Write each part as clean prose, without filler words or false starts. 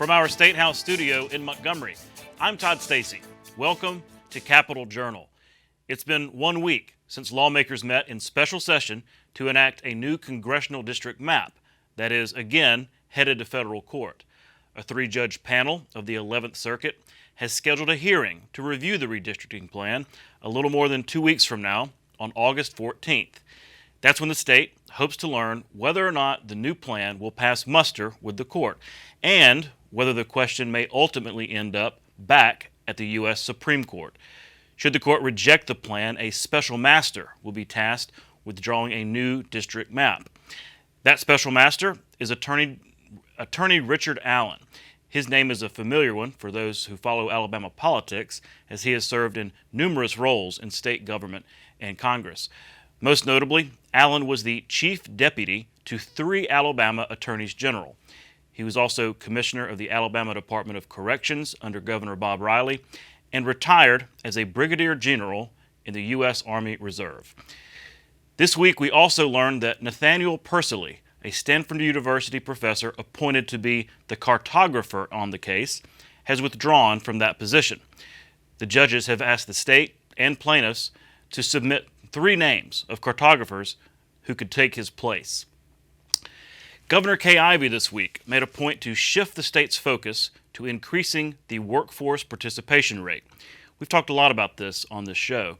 From our State House studio in Montgomery, I'm Todd Stacy. Welcome to Capitol Journal. It's been 1 week since lawmakers met in special session to enact a new congressional district map that is, again, headed to federal court. A 3-judge panel of the 11th Circuit has scheduled a hearing to review the redistricting plan a little more than 2 weeks from now on August 14th. That's when the state hopes to learn whether or not the new plan will pass muster with the court and whether the question may ultimately end up back at the U.S. Supreme Court. Should the court reject the plan, a special master will be tasked with drawing a new district map. That special master is Attorney Richard Allen. His name is a familiar one for those who follow Alabama politics, as he has served in numerous roles in state government and Congress. Most notably, Allen was the chief deputy to 3 Alabama attorneys general. He was also commissioner of the Alabama Department of Corrections under Governor Bob Riley and retired as a brigadier general in the U.S. Army Reserve. This week, we also learned that Nathaniel Persily, a Stanford University professor appointed to be the cartographer on the case, has withdrawn from that position. The judges have asked the state and plaintiffs to submit 3 names of cartographers who could take his place. Governor Kay Ivey this week made a point to shift the state's focus to increasing the workforce participation rate. We've talked a lot about this on this show.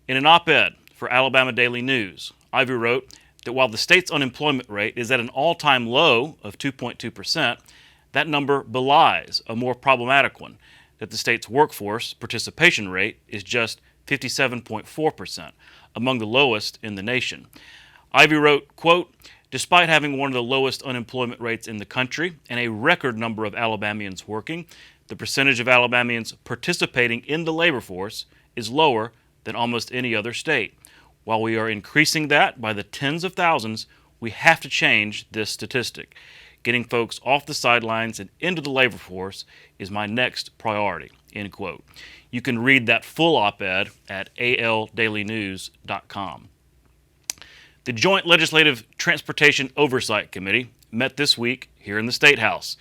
In an op-ed for Alabama Daily News, Ivey wrote that while the state's unemployment rate is at an all-time low of 2.2%, that number belies a more problematic one, that the state's workforce participation rate is just 57.4%, among the lowest in the nation. Ivey wrote, quote, "Despite having one of the lowest unemployment rates in the country and a record number of Alabamians working, the percentage of Alabamians participating in the labor force is lower than almost any other state. While we are increasing that by the tens of thousands, we have to change this statistic. Getting folks off the sidelines and into the labor force is my next priority," end quote. You can read that full op-ed at aldailynews.com. The Joint Legislative Transportation Oversight Committee met this week here in the State House.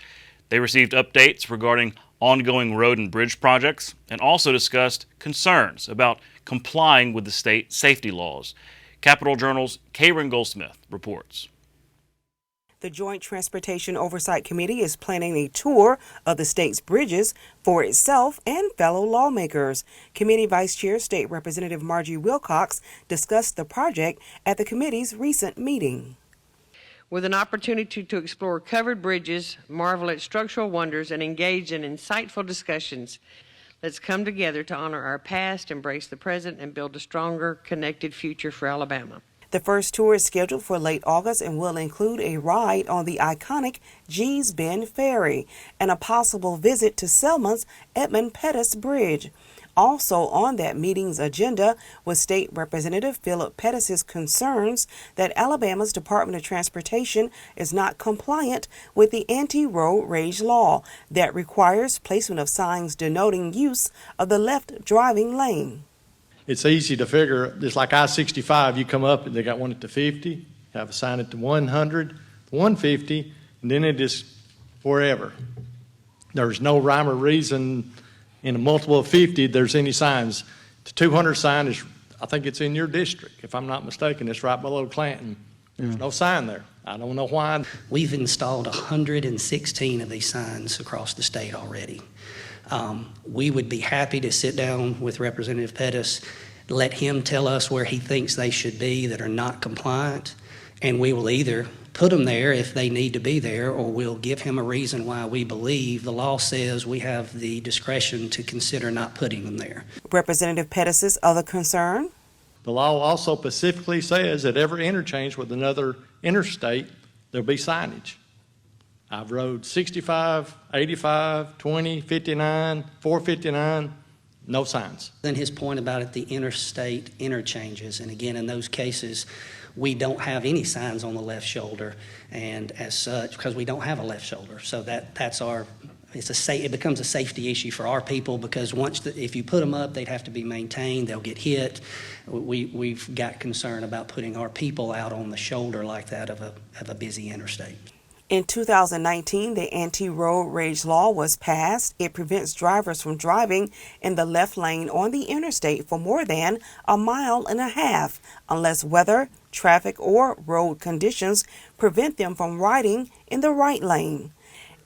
They received updates regarding ongoing road and bridge projects and also discussed concerns about complying with the state safety laws. Capitol Journal's Karen Goldsmith reports. The Joint Transportation Oversight Committee is planning a tour of the state's bridges for itself and fellow lawmakers. Committee Vice Chair State Representative Margie Wilcox discussed the project at the committee's recent meeting. With an opportunity to explore covered bridges, marvel at structural wonders, and engage in insightful discussions, let's come together to honor our past, embrace the present, and build a stronger, connected future for Alabama. The first tour is scheduled for late August and will include a ride on the iconic Gee's Bend Ferry and a possible visit to Selma's Edmund Pettus Bridge. Also on that meeting's agenda was State Representative Philip Pettus's concerns that Alabama's Department of Transportation is not compliant with the anti-road rage law that requires placement of signs denoting use of the left driving lane. It's easy to figure, just like I-65, you come up and they got one at the 50, have a sign at the 100, 150, and then it is forever. There's no rhyme or reason in a multiple of 50 there's any signs. The 200 sign is, I think it's in your district, if I'm not mistaken. It's right below Clanton. There's no sign there. I don't know why. We've installed 116 of these signs across the state already. We would be happy to sit down with Representative Pettus, let him tell us where he thinks they should be that are not compliant, and we will either put them there if they need to be there, or we'll give him a reason why we believe the law says we have the discretion to consider not putting them there. Representative Pettus's other concern? The law also specifically says that every interchange with another interstate, there'll be signage. I've rode 65, 85, 20, 59, 459, no signs. Then his point about it, the interstate interchanges, and again, in those cases, we don't have any signs on the left shoulder, and as such, because we don't have a left shoulder, so that's our. It becomes a safety issue for our people, because if you put them up, they'd have to be maintained. They'll get hit. We've got concern about putting our people out on the shoulder like that of a busy interstate. In 2019, the anti-road rage law was passed. It prevents drivers from driving in the left lane on the interstate for more than a mile and a half unless weather, traffic, or road conditions prevent them from riding in the right lane.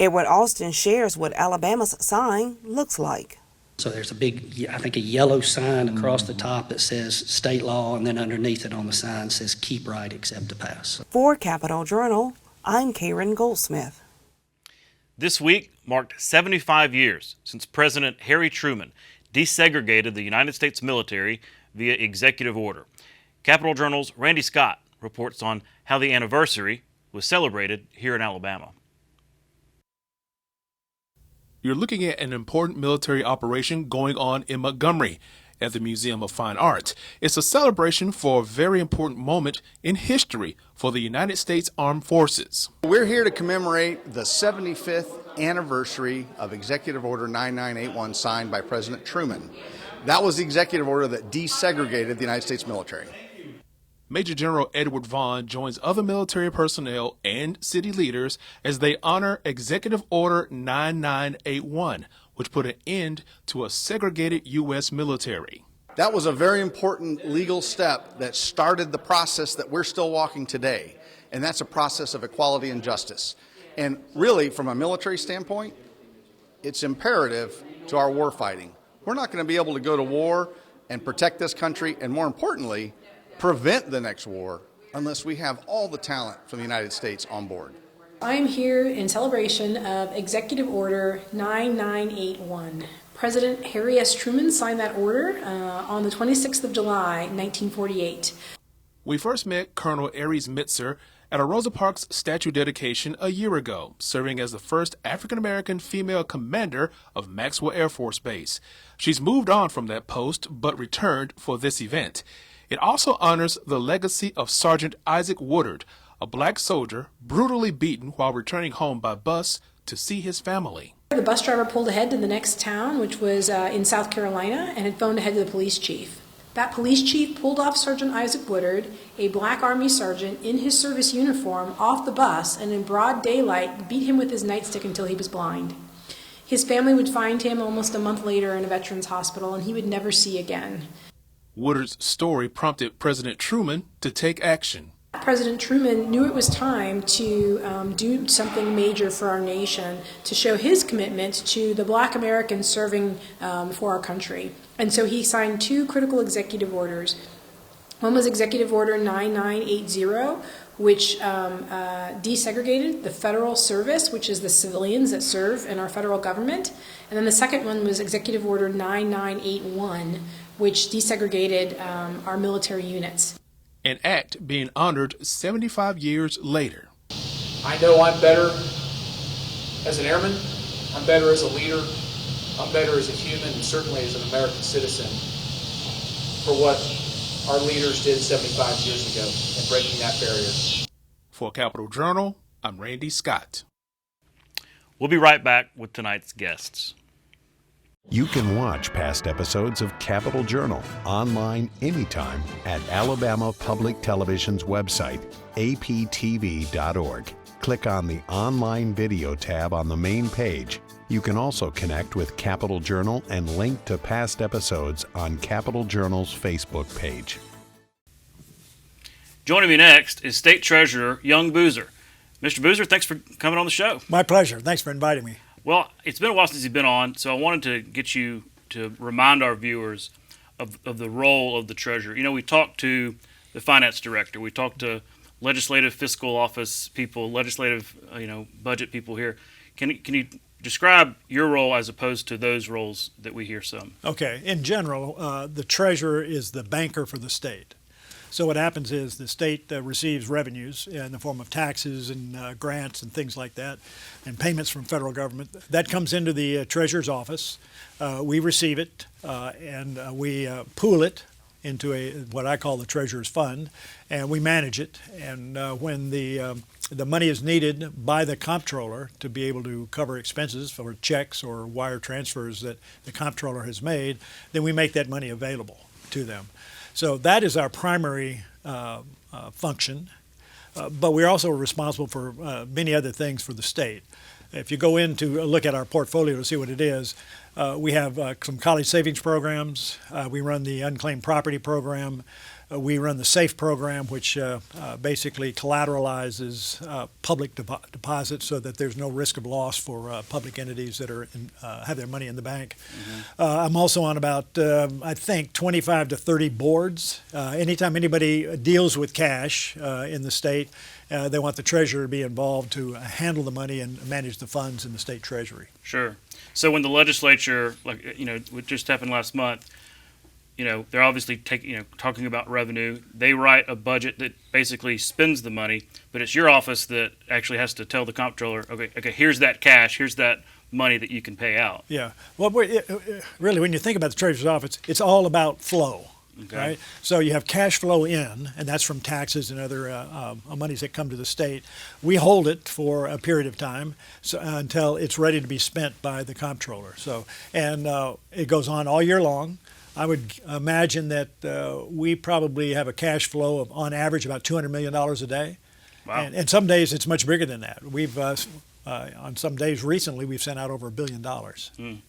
Edward Austin shares what Alabama's sign looks like. So there's a big, I think, a yellow sign across the top that says state law, and then underneath it on the sign says keep right except to pass. For Capital Journal, I'm Karen Goldsmith. This week marked 75 years since President Harry Truman desegregated the United States military via executive order. Capital Journal's Randy Scott reports on how the anniversary was celebrated here in Alabama. You're looking at an important military operation going on in Montgomery at the Museum of Fine Arts. It's a celebration for a very important moment in history for the United States Armed Forces. We're here to commemorate the 75th anniversary of Executive Order 9981 signed by President Truman. That was the executive order that desegregated the United States military. Major General Edward Vaughn joins other military personnel and city leaders as they honor Executive Order 9981, which put an end to a segregated U.S. military. That was a very important legal step that started the process that we're still walking today, and that's a process of equality and justice. And really, from a military standpoint, it's imperative to our war fighting. We're not going to be able to go to war and protect this country, and more importantly, prevent the next war unless we have all the talent from the United States on board. I'm here in celebration of Executive Order 9981. President Harry S. Truman signed that order on the 26th of July, 1948. We first met Colonel Aries Mitzer at a Rosa Parks statue dedication a year ago, serving as the first African-American female commander of Maxwell Air Force Base. She's moved on from that post, but returned for this event. It also honors the legacy of Sergeant Isaac Woodard, a black soldier brutally beaten while returning home by bus to see his family. The bus driver pulled ahead to the next town, which was in South Carolina, and had phoned ahead to the police chief. That police chief pulled off Sergeant Isaac Woodard, a black Army sergeant in his service uniform, off the bus, and in broad daylight beat him with his nightstick until he was blind. His family would find him almost a month later in a veterans hospital, and he would never see again. Woodard's story prompted President Truman to take action. President Truman knew it was time to do something major for our nation to show his commitment to the black Americans serving for our country. And so he signed two critical executive orders. One was Executive Order 9980, which desegregated the federal service, which is the civilians that serve in our federal government. And then the second one was Executive Order 9981, which desegregated our military units. An act being honored 75 years later. I know I'm better as an airman, I'm better as a leader, I'm better as a human, and certainly as an American citizen for what our leaders did 75 years ago in breaking that barrier. For Capital Journal, I'm Randy Scott. We'll be right back with tonight's guests. You can watch past episodes of Capital Journal online anytime at Alabama Public Television's website, aptv.org. Click on the Online Video tab on the main page. You can also connect with Capital Journal and link to past episodes on Capital Journal's Facebook page. Joining me next is State Treasurer Young Boozer. Mr. Boozer, thanks for coming on the show. My pleasure. Thanks for inviting me. Well, it's been a while since you've been on, so I wanted to get you to remind our viewers of the role of the treasurer. You know, we talked to the finance director, we talked to legislative fiscal office people, legislative, budget people here. Can you describe your role as opposed to those roles that we hear some? Okay. In general, the treasurer is the banker for the state. So what happens is the state receives revenues in the form of taxes and grants and things like that, and payments from federal government. That comes into the treasurer's office. We receive it and we pool it into what I call the treasurer's fund, and we manage it. And when the money is needed by the comptroller to be able to cover expenses for checks or wire transfers that the comptroller has made, then we make that money available to them. So that is our primary function. but we're also responsible for many other things for the state. If you go in to look at our portfolio to see what it is, we have some college savings programs. We run the unclaimed property program. We run the SAFE program, which basically collateralizes public deposits so that there's no risk of loss for public entities that are have their money in the bank. I'm also on about, I think, 25 to 30 boards. Anytime anybody deals with cash in the state, they want the treasurer to be involved to handle the money and manage the funds in the state treasury. Sure. So when the legislature, what just happened last month, they're obviously talking about revenue. They write a budget that basically spends the money, but it's your office that actually has to tell the comptroller, okay, here's that cash, here's that money that you can pay out. Yeah. Well, really, when you think about the treasurer's office, it's all about flow. Okay. Right? So you have cash flow in, and that's from taxes and other monies that come to the state. We hold it for a period of time until it's ready to be spent by the comptroller. And it goes on all year long. I would imagine that we probably have a cash flow of, on average, about $200 million a day. Wow. And some days it's much bigger than that. We've on some days recently, we've sent out over $1 billion. Mm.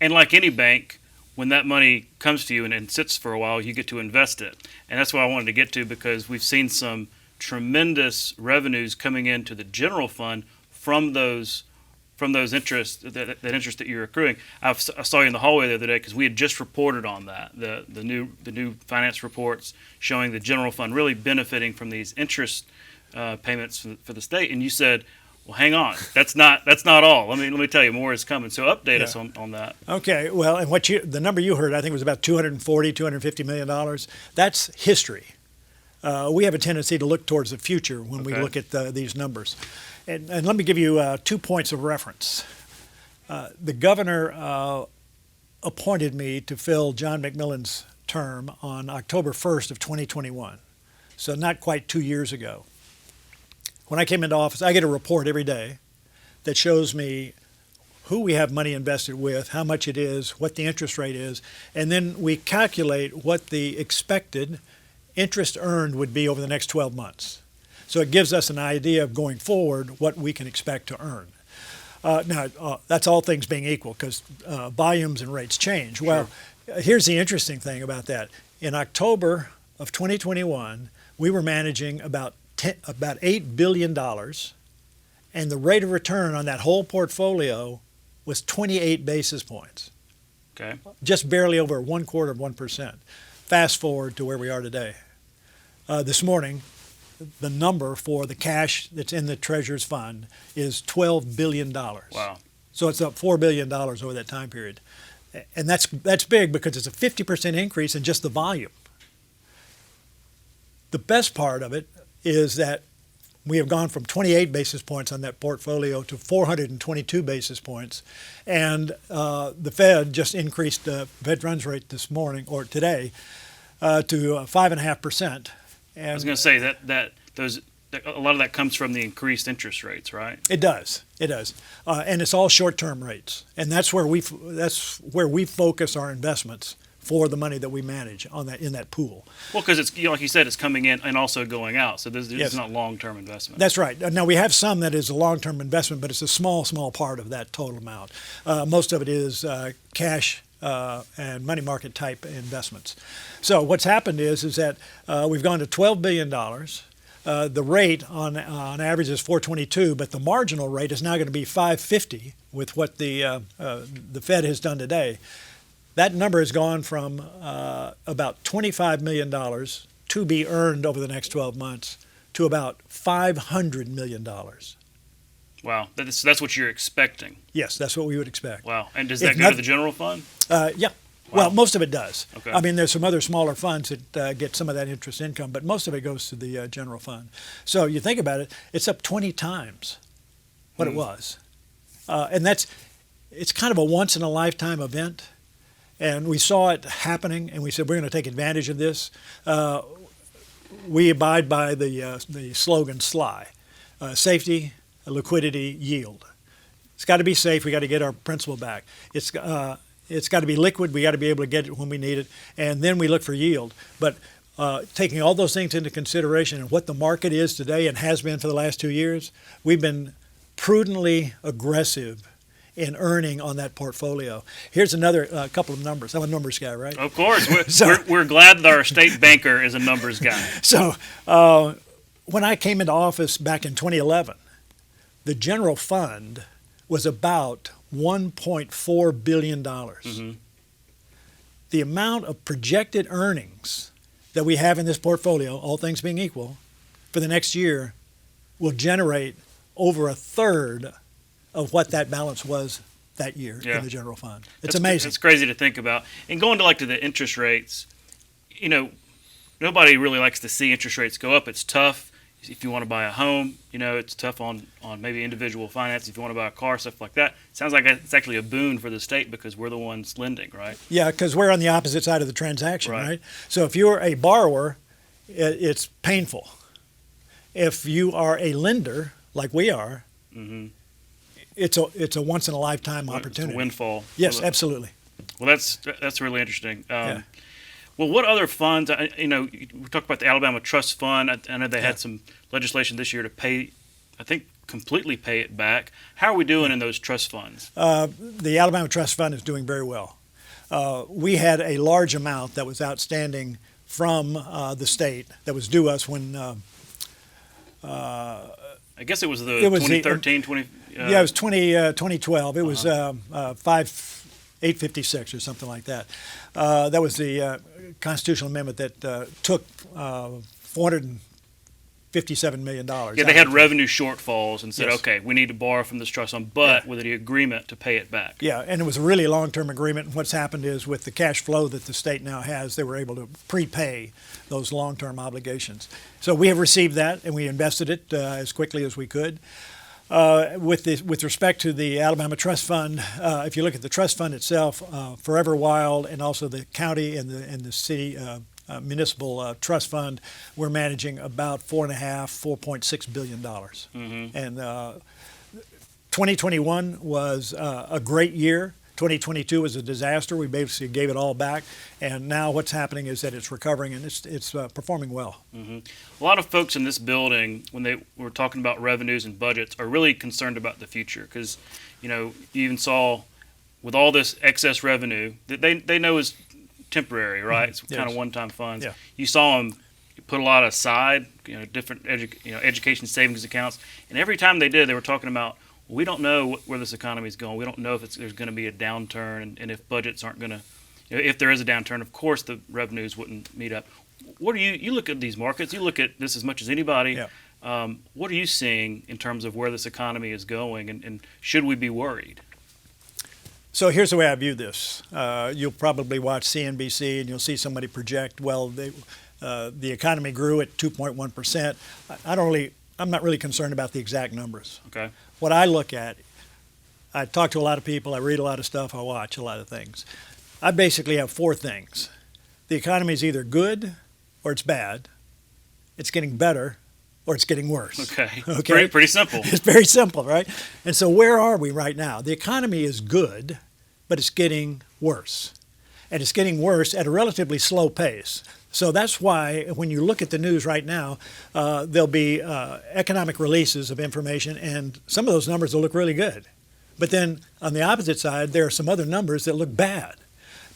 And like any bank, when that money comes to you and sits for a while, you get to invest it. And that's what I wanted to get to, because we've seen some tremendous revenues coming into the general fund from those interests, that interest that you're accruing. I saw you in the hallway the other day because we had just reported on that, the new finance reports showing the general fund really benefiting from these interest payments for the state. And you said, well, hang on, that's not all. Let me tell you, more is coming. So update us on that. Okay. Well, and the number you heard, I think, was about $250 million. That's history. We have a tendency to look towards the future when we look at these numbers. And let me give you 2 points of reference. The governor appointed me to fill John McMillan's term on October 1st of 2021, so not quite 2 years ago. When I came into office, I get a report every day that shows me who we have money invested with, how much it is, what the interest rate is, and then we calculate what the expected interest earned would be over the next 12 months. So it gives us an idea of going forward what we can expect to earn. Now, that's all things being equal, because volumes and rates change. Well, here's the interesting thing about that. In October of 2021, we were managing about $8 billion, and the rate of return on that whole portfolio was 28 basis points. Okay. Just barely over 1/4%. Fast forward to where we are today. This morning, the number for the cash that's in the Treasurer's Fund is $12 billion. Wow. So it's up $4 billion over that time period. And that's big because it's a 50% increase in just the volume. The best part of it is that we have gone from 28 basis points on that portfolio to 422 basis points. And the Fed just increased the Fed funds rate this morning, or today, to 5.5%. I was going to say that a lot of that comes from the increased interest rates, right? It does. And it's all short-term rates. And that's where we focus our investments for the money that we manage in that pool. Well, because it's, like you said, it's coming in and also going out. So this is not long-term investment. That's right. Now, we have some that is a long-term investment, but it's a small part of that total amount. Most of it is cash and money market type investments. So what's happened is that we've gone to $12 billion. The rate on average is 422, but the marginal rate is now going to be 550 with what the Fed has done today. That number has gone from about $25 million to be earned over the next 12 months to about $500 million. Wow, that's what you're expecting. Yes, that's what we would expect. Wow, and does that go to the general fund? Yeah. Wow. Well, most of it does. Okay. I mean, there's some other smaller funds that get some of that interest income, but most of it goes to the general fund. So you think about it, it's up 20 times what it was. And it's kind of a once-in-a-lifetime event. And we saw it happening, and we said, we're going to take advantage of this. We abide by the slogan SLY, safety, liquidity, yield. It's got to be safe. We got to get our principal back. It's got to be liquid. We got to be able to get it when we need it, and then we look for yield. But taking all those things into consideration and what the market is today and has been for the last 2 years, we've been prudently aggressive in earning on that portfolio. Here's another couple of numbers. I'm a numbers guy, right? Of course. We're glad that our state banker is a numbers guy. So when I came into office back in 2011, the general fund was about $1.4 billion. Mm-hmm. The amount of projected earnings that we have in this portfolio, all things being equal, for the next year will generate over a third of what that balance was that year in the general fund. It's amazing. It's crazy to think about. And going to the interest rates, nobody really likes to see interest rates go up. It's tough. If you want to buy a home, it's tough on maybe individual finance. If you want to buy a car, stuff like that. Sounds like it's actually a boon for the state because we're the ones lending, right? Yeah, because we're on the opposite side of the transaction, right? So if you're a borrower, it's painful. If you are a lender, like we are, mm-hmm. it's a once in a lifetime opportunity. It's a windfall. Yes, absolutely. Well, that's really interesting. Well, what other funds? We talked about the Alabama Trust Fund. I know they had some legislation this year to pay, I think, completely pay it back. How are we doing in those trust funds? The Alabama Trust Fund is doing very well. We had a large amount that was outstanding from the state that was due us when. I guess it was 2013, 20. Yeah, it was 2012. It was 856 or something like that. That was the constitutional amendment that took $457 million. Yeah, they had revenue shortfalls and said, Yes. okay, we need to borrow from this trust fund, but with the agreement to pay it back. Yeah, and it was a really long-term agreement. And what's happened is with the cash flow that the state now has, they were able to prepay those long-term obligations. So we have received that, and we invested it as quickly as we could. With respect to the Alabama Trust Fund, if you look at the trust fund itself, Forever Wild and also the county and the city municipal trust fund, we're managing about $4.6 billion. Mm-hmm. And 2021 was a great year. 2022 was a disaster. We basically gave it all back, and now what's happening is that it's recovering and it's performing well. Mm-hmm. A lot of folks in this building, when they were talking about revenues and budgets, are really concerned about the future because, you even saw with all this excess revenue that they know is temporary, right? It's kind of one-time funds. Yeah. You saw them put a lot aside, different education savings accounts, and every time they did, they were talking about, we don't know where this economy is going. We don't know if there's going to be a downturn, and if budgets aren't going to, if there is a downturn, of course the revenues wouldn't meet up. What do you look at these markets? You look at this as much as anybody. Yeah. What are you seeing in terms of where this economy is going, and should we be worried? So here's the way I view this. You'll probably watch CNBC and you'll see somebody project, well, the economy grew at 2.1%. I'm not really concerned about the exact numbers. Okay. What I look at, I talk to a lot of people, I read a lot of stuff, I watch a lot of things. I basically have four things. The economy is either good or it's bad, it's getting better, or it's getting worse. Okay. Pretty simple. It's very simple, right? And so where are we right now? The economy is good, but it's getting worse. And it's getting worse at a relatively slow pace. So that's why when you look at the news right now, there'll be economic releases of information, and some of those numbers will look really good. But then on the opposite side, there are some other numbers that look bad.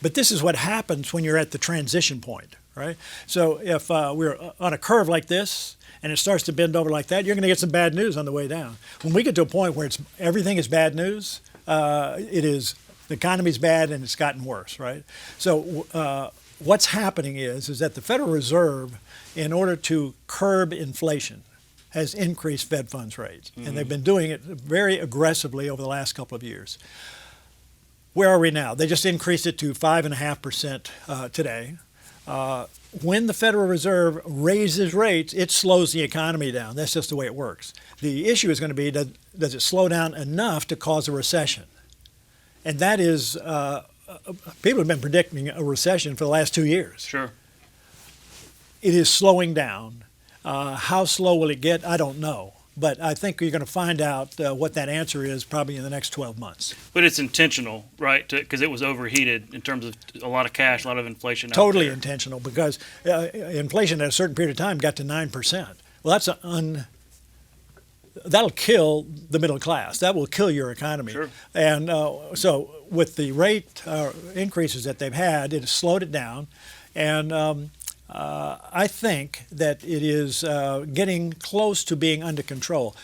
But this is what happens when you're at the transition point, right? So if we're on a curve like this, and it starts to bend over like that, you're going to get some bad news on the way down. When we get to a point where everything is bad news, the economy's bad and it's gotten worse, right? So what's happening is that the Federal Reserve, in order to curb inflation, has increased Fed funds rates. Mm-hmm. And they've been doing it very aggressively over the last couple of years. Where are we now? They just increased it to 5.5% today. When the Federal Reserve raises rates, it slows the economy down. That's just the way it works. The issue is going to be, does it slow down enough to cause a recession? And that is, people have been predicting a recession for the last 2 years. Sure. It is slowing down. How slow will it get? I don't know. But I think you're going to find out what that answer is probably in the next 12 months. But it's intentional, right? Because it was overheated in terms of a lot of cash, a lot of inflation. Totally intentional, because inflation at a certain period of time got to 9%. Well, that'll kill the middle class. That will kill your economy. Sure. And so with the rate increases that they've had, it has slowed it down. And I think that it is getting close to being under control.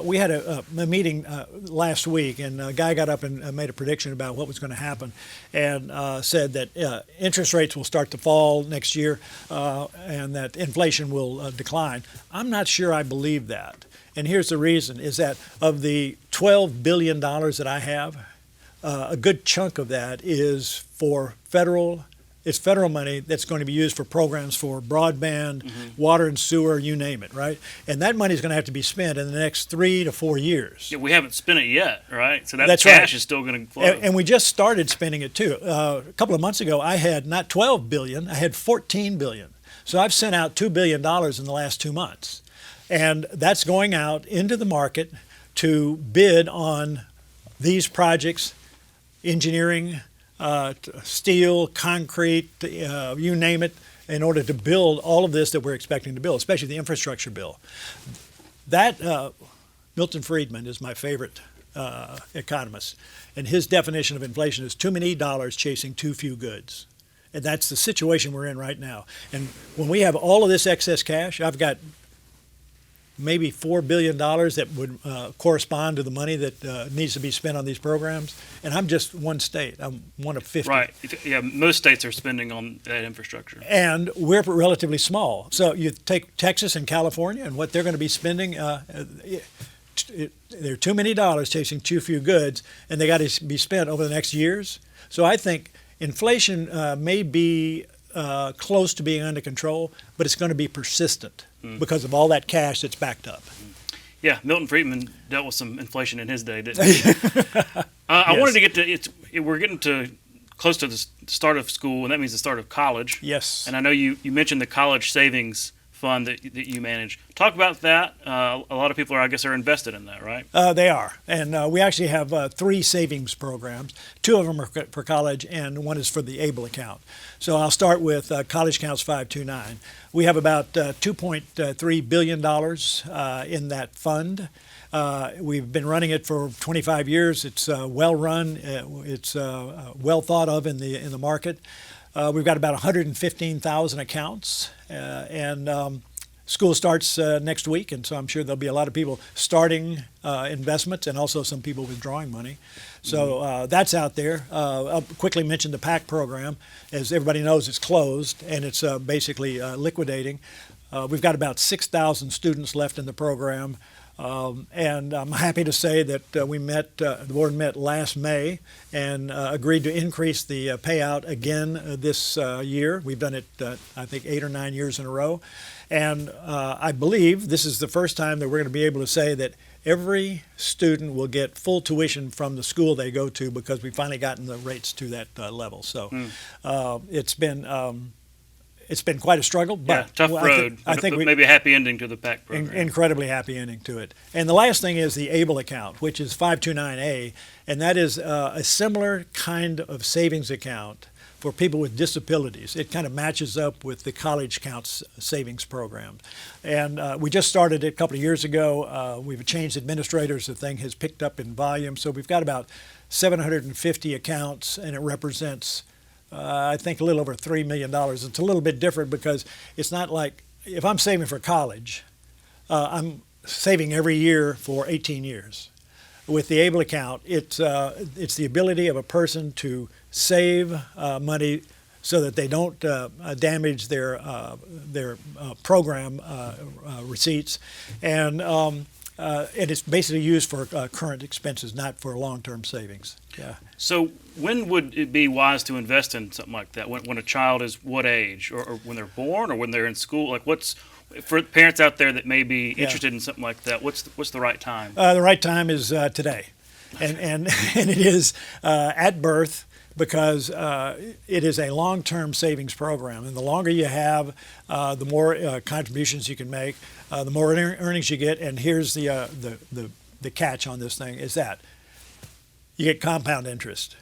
We had a meeting last week, and a guy got up and made a prediction about what was going to happen, and said that interest rates will start to fall next year, and that inflation will decline. I'm not sure I believe that. And here's the reason, is that of the $12 billion that I have, a good chunk of that is for federal money that's going to be used for programs for broadband, water and sewer, you name it, right? And that money is going to have to be spent in the next 3 to 4 years. Yeah, we haven't spent it yet, right? So That's cash right. is still going to flow. And we just started spending it too. A couple of months ago, I had not 12 billion, I had 14 billion. So I've sent out $2 billion in the last 2 months. And that's going out into the market to bid on these projects, engineering, steel, concrete, you name it, in order to build all of this that we're expecting to build, especially the infrastructure bill. That Milton Friedman is my favorite economist, and his definition of inflation is too many dollars chasing too few goods. And that's the situation we're in right now. And when we have all of this excess cash, I've got maybe $4 billion that would correspond to the money that needs to be spent on these programs. And I'm just one state. I'm one of 50. Right. Yeah, most states are spending on that infrastructure. And we're relatively small. So you take Texas and California and what they're going to be spending, there are too many dollars chasing too few goods, and they got to be spent over the next years. So I think inflation may be close to being under control, but it's going to be persistent because of all that cash that's backed up. Yeah, Milton Friedman dealt with some inflation in his day, didn't he? I wanted to get to we're getting to close to the start of school, and that means the start of college. Yes. And I know you mentioned the college savings fund that you manage. Talk about that. A lot of people, I guess, are invested in that, right? They are. And we actually have 3 savings programs. 2 of them are for college, and 1 is for the ABLE account. So I'll start with College Accounts 529. We have about $2.3 billion in that fund. We've been running it for 25 years. It's well run. It's well thought of in the market. We've got about 115,000 accounts, and school starts next week, and so I'm sure there'll be a lot of people starting investments and also some people withdrawing money. So that's out there. I'll quickly mention the PAC program. As everybody knows, it's closed, and it's basically liquidating. We've got about 6,000 students left in the program. And I'm happy to say that the board met last May and agreed to increase the payout again this year. We've done it, I think, 8 or 9 years in a row. And I believe this is the first time that we're going to be able to say that every student will get full tuition from the school they go to because we've finally gotten the rates to that level. So it's been quite a struggle, but tough road. I think maybe a happy ending to the PAC program. Incredibly happy ending to it. And the last thing is the ABLE account, which is 529A, and that is a similar kind of savings account for people with disabilities. It kind of matches up with the College Accounts savings program. And we just started it a couple of years ago. We've changed administrators. The thing has picked up in volume. So we've got about 750 accounts, and it represents I think a little over $3 million. It's a little bit different because it's not like if I'm saving for college, I'm saving every year for 18 years. With the ABLE account, it's the ability of a person to save money so that they don't damage their program receipts, and it's basically used for current expenses, not for long-term savings. Yeah. So when would it be wise to invest in something like that? When a child is what age, or when they're born, or when they're in school? Like, what's for parents out there that may be interested in something like that? What's the right time? The right time is today, and it is at birth because it is a long-term savings program, and the longer you have, the more contributions you can make, the more earnings you get. And here's the catch on this thing is that you get compound interest.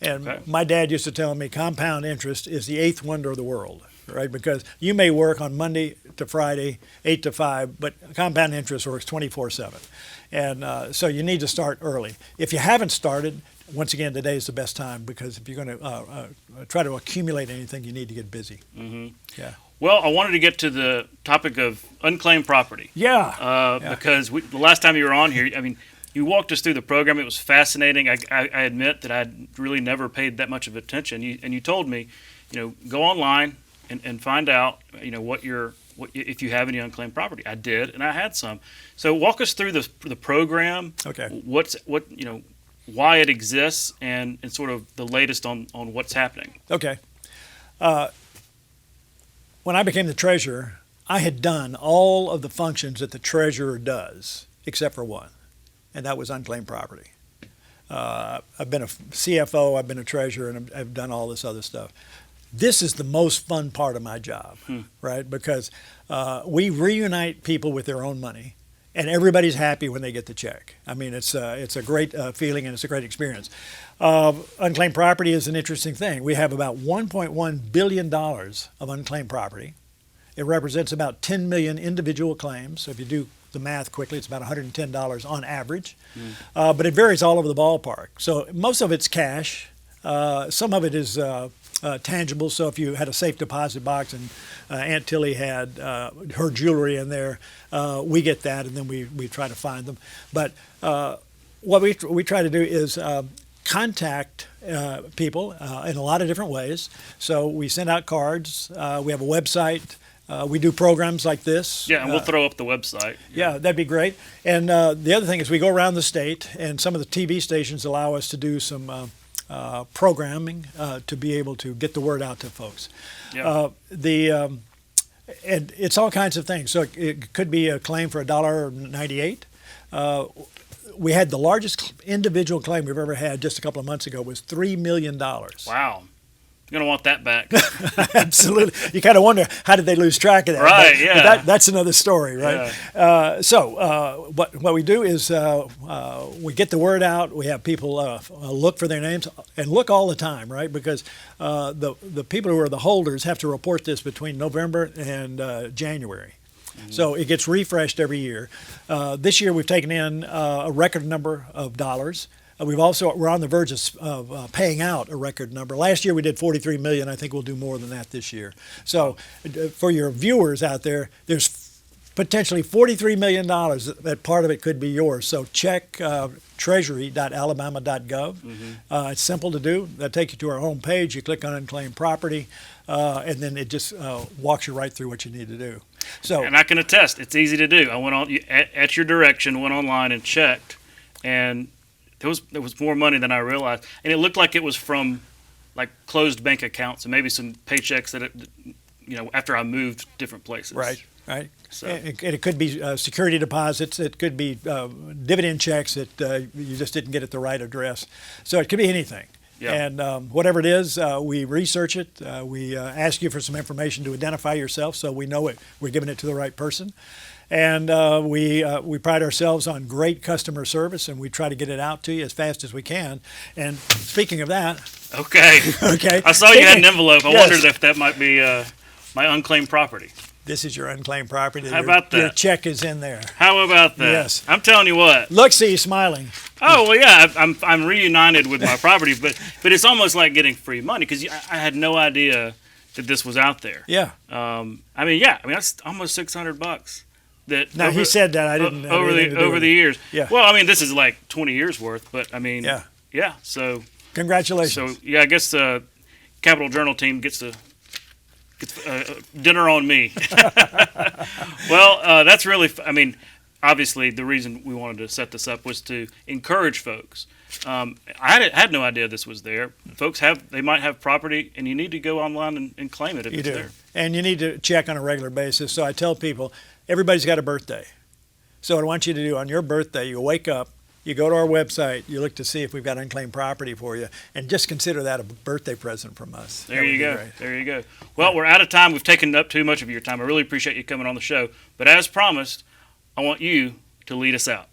And my dad used to tell me compound interest is the eighth wonder of the world, right? Because you may work on Monday to Friday, 8 to 5, but compound interest works 24/7. And so you need to start early. If you haven't started, once again, today is the best time, because if you're going to try to accumulate anything, you need to get busy. Mm-hmm. Yeah. Well, I wanted to get to the topic of unclaimed property. Yeah. Because the last time you were on here, I mean, you walked us through the program. It was fascinating. I admit that I'd really never paid that much of attention. You told me, go online and find out, if you have any unclaimed property. I did, and I had some. So walk us through the program. Okay. Why it exists, and sort of the latest on what's happening. Okay. When I became the treasurer, I had done all of the functions that the treasurer does, except for one, and that was unclaimed property. I've been a CFO, I've been a treasurer, and I've done all this other stuff. This is the most fun part of my job, right? Because we reunite people with their own money, and everybody's happy when they get the check. I mean, it's a great feeling, and it's a great experience. Unclaimed property is an interesting thing. We have about $1.1 billion of unclaimed property. It represents about 10 million individual claims. So if you do the math quickly, it's about $110 on average. But it varies all over the ballpark. So most of it's cash. Some of it is tangible. So if you had a safe deposit box and Aunt Tilly had her jewelry in there, we get that, and then we try to find them. But what we try to do is contact people in a lot of different ways. So we send out cards. We have a website. We do programs like this. Yeah, and we'll throw up the website. Yeah, that'd be great. And the other thing is we go around the state, and some of the TV stations allow us to do some programming to be able to get the word out to folks. Yeah. And it's all kinds of things. So it could be a claim for $1.98. We had the largest individual claim we've ever had just a couple of months ago was $3 million. Wow. You're going to want that back. Absolutely. You kind of wonder, how did they lose track of that? Right, but, yeah. But that's another story, right? Yeah. So what we do is we get the word out. We have people look for their names, and look all the time, right? Because the people who are the holders have to report this between November and January. So it gets refreshed every year. This year we've taken in a record number of dollars. We're on the verge of paying out a record number. Last year we did $43 million. I think we'll do more than that this year. So for your viewers out there, there's potentially $43 million. That part of it could be yours. So check treasury.alabama.gov. It's simple to do. That'll take you to our home page. You click on unclaimed property, and then it just walks you right through what you need to do. So, and I can attest, it's easy to do. I went on at your direction, went online and checked, and there was more money than I realized, and it looked like it was from like closed bank accounts and maybe some paychecks that after I moved different places. Right. So it could be security deposits. It could be dividend checks that you just didn't get at the right address. So it could be anything. Yeah. And whatever it is, we research it. We ask you for some information to identify yourself, so we know we're giving it to the right person. And we pride ourselves on great customer service, and we try to get it out to you as fast as we can. And speaking of that, okay, I saw you had an envelope. I Yes. wondered if that might be my unclaimed property. This is your unclaimed property. How about that? Your check is in there. How about that? Yes. I'm telling you what. Look, see you smiling. Oh well, yeah. I'm reunited with my property, but it's almost like getting free money because I had no idea that this was out there. Yeah. That's almost $600. Now he said that I didn't over the years. Yeah. Well, I mean, this is like 20 years worth, but I mean, yeah. So congratulations. So yeah, I guess the Capital Journal team gets dinner on me. Well, that's really. I mean, obviously, the reason we wanted to set this up was to encourage folks. I had no idea this was there. Folks they might have property, and you need to go online and claim it if it's there. And you need to check on a regular basis. So I tell people, everybody's got a birthday. So what I want you to do on your birthday, you wake up, you go to our website, you look to see if we've got unclaimed property for you, and just consider that a birthday present from us. There you go. There you go. Well, we're out of time. We've taken up too much of your time. I really appreciate you coming on the show. But as promised, I want you to lead us out.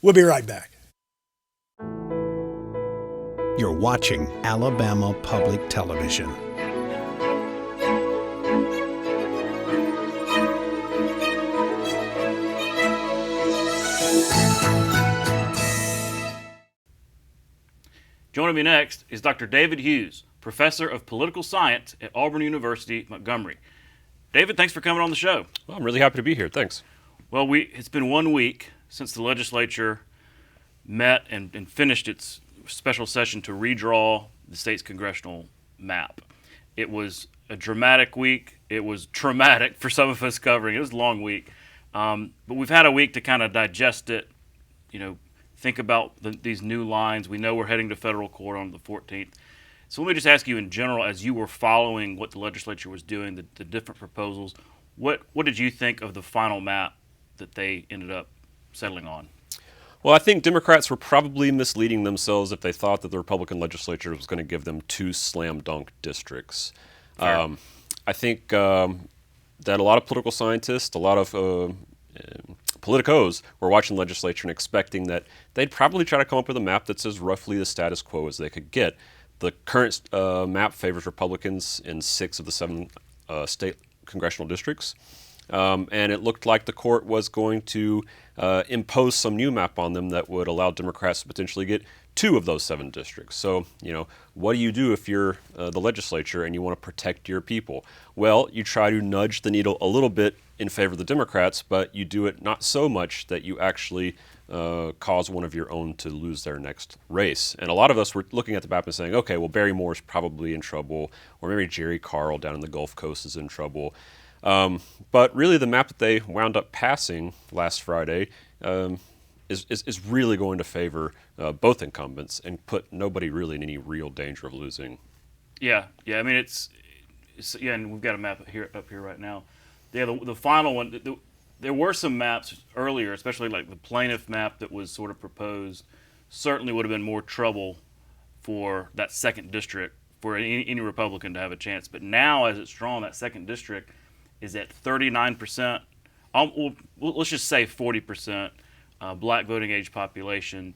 We'll be right back. You're watching Alabama Public Television. Joining me next is Dr. David Hughes, Professor of Political Science at Auburn University, Montgomery. David, thanks for coming on the show. Well, I'm really happy to be here. Thanks. Well, it's been 1 week since the legislature met and finished its special session to redraw the state's congressional map. It was a dramatic week. It was traumatic for some of us covering. It was a long week. But we've had a week to kind of digest it, think about these new lines. We know we're heading to federal court on the 14th. So let me just ask you in general, as you were following what the legislature was doing, the different proposals, what did you think of the final map that they ended up settling on? Well, I think Democrats were probably misleading themselves if they thought that the Republican legislature was going to give them 2 slam dunk districts. I think that a lot of political scientists, a lot of politicos were watching the legislature and expecting that they'd probably try to come up with a map that's as roughly the status quo as they could get. The current map favors Republicans in 6 of the 7 state congressional districts. And it looked like the court was going to impose some new map on them that would allow Democrats to potentially get 2 of those 7 districts. So, what do you do if you're the legislature and you want to protect your people? Well, you try to nudge the needle a little bit in favor of the Democrats, but you do it not so much that you actually cause one of your own to lose their next race. And a lot of us were looking at the map and saying, okay, well, Barry Moore's probably in trouble, or maybe Jerry Carl down in the Gulf Coast is in trouble. But really the map that they wound up passing last Friday is really going to favor both incumbents and put nobody really in any real danger of losing. Yeah. I mean, it's and we've got a map up here right now. Yeah, the final one. There were some maps earlier, especially like the plaintiff map that was sort of proposed. Certainly would have been more trouble for that second district for any Republican to have a chance. But now, as it's drawn, that second district is at 39%. Let's just say 40% black voting age population.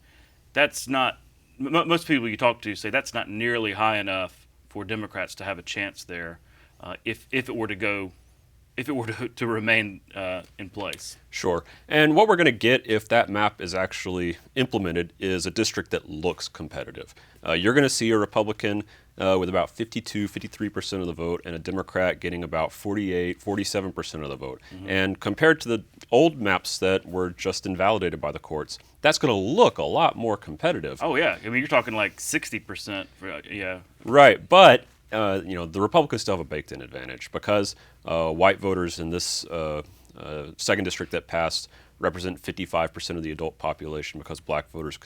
That's not. Most people you talk to say that's not nearly high enough for Democrats to have a chance there. If it were to remain in place. Sure. And what we're going to get if that map is actually implemented is a district that looks competitive. You're going to see a Republican with about 53% of the vote and a Democrat getting about 47% of the vote. Mm-hmm. And compared to the old maps that were just invalidated by the courts, that's going to look a lot more competitive. Oh, yeah. I mean, you're talking like 60%. Yeah. Right. But the Republicans still have a baked-in advantage because white voters in this second district that passed represent 55% of the adult population because black voters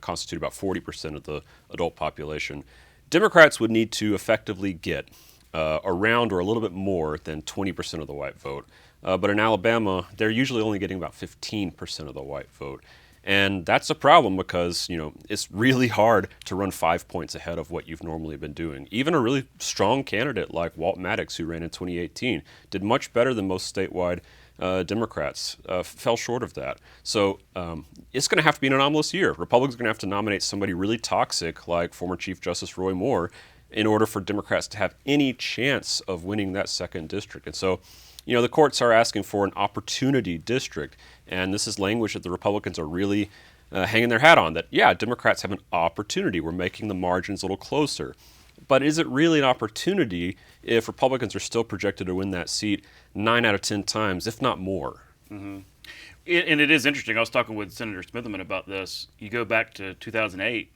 constitute about 40% of the adult population. Democrats would need to effectively get around or a little bit more than 20% of the white vote. But in Alabama, they're usually only getting about 15% of the white vote. And that's a problem because, it's really hard to run 5 points ahead of what you've normally been doing. Even a really strong candidate like Walt Maddox, who ran in 2018, did much better than most statewide Democrats, fell short of that. So it's going to have to be an anomalous year. Republicans are going to have to nominate somebody really toxic like former Chief Justice Roy Moore in order for Democrats to have any chance of winning that second district. And so, the courts are asking for an opportunity district. And this is language that the Republicans are really hanging their hat on, that, yeah, Democrats have an opportunity. We're making the margins a little closer. But is it really an opportunity if Republicans are still projected to win that seat 9 out of 10 times, if not more? Mm-hmm. And it is interesting. I was talking with Senator Smitherman about this. You go back to 2008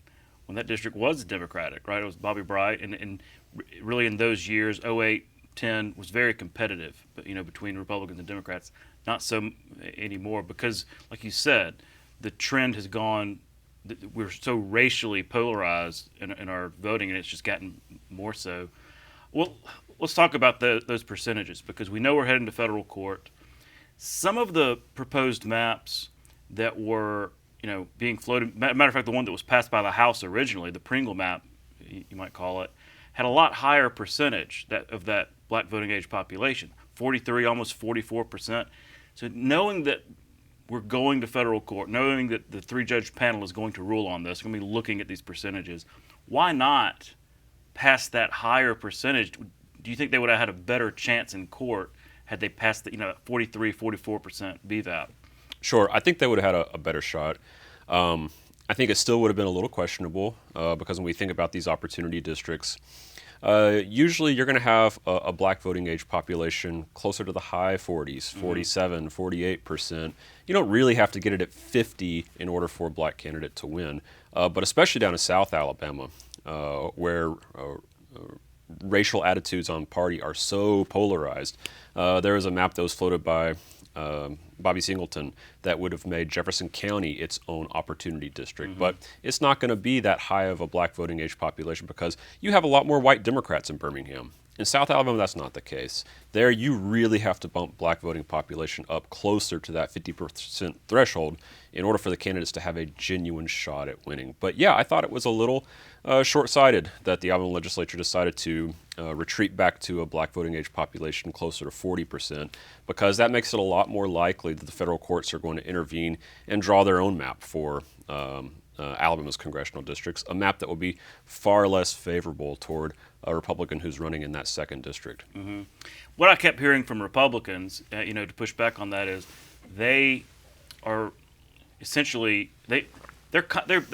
when that district was Democratic, right? It was Bobby Bright. And really in those years, 08, 10 was very competitive, but between Republicans and Democrats. Not so anymore because, like you said, the trend has gone. We're so racially polarized in our voting, and it's just gotten more so. Well, let's talk about those percentages because we know we're heading to federal court. Some of the proposed maps that were, being floated. Matter of fact, the one that was passed by the House originally, the Pringle map, you might call it, had a lot higher percentage of that black voting age population, 43, almost 44%. So knowing that we're going to federal court, knowing that the 3-judge panel is going to rule on this, going to be looking at these percentages, why not pass that higher percentage? Do you think they would have had a better chance in court had they passed the 43, 44% BVAP? Sure, I think they would have had a better shot. I think it still would have been a little questionable because when we think about these opportunity districts, usually you're going to have a black voting age population closer to the high 40s, 47, 48%. You don't really have to get it at 50 in order for a black candidate to win, but especially down in South Alabama, where racial attitudes on party are so polarized. There was a map that was floated by Bobby Singleton that would have made Jefferson County its own opportunity district. But it's not going to be that high of a black voting age population because you have a lot more white Democrats in Birmingham. In South Alabama, that's not the case. There, you really have to bump black voting population up closer to that 50% threshold in order for the candidates to have a genuine shot at winning. But yeah, I thought it was a little short-sighted that the Alabama legislature decided to retreat back to a black voting age population closer to 40%, because that makes it a lot more likely that the federal courts are going to intervene and draw their own map for Alabama's congressional districts, a map that will be far less favorable toward a Republican who's running in that second district. What I kept hearing from Republicans, to push back on that, is they are essentially they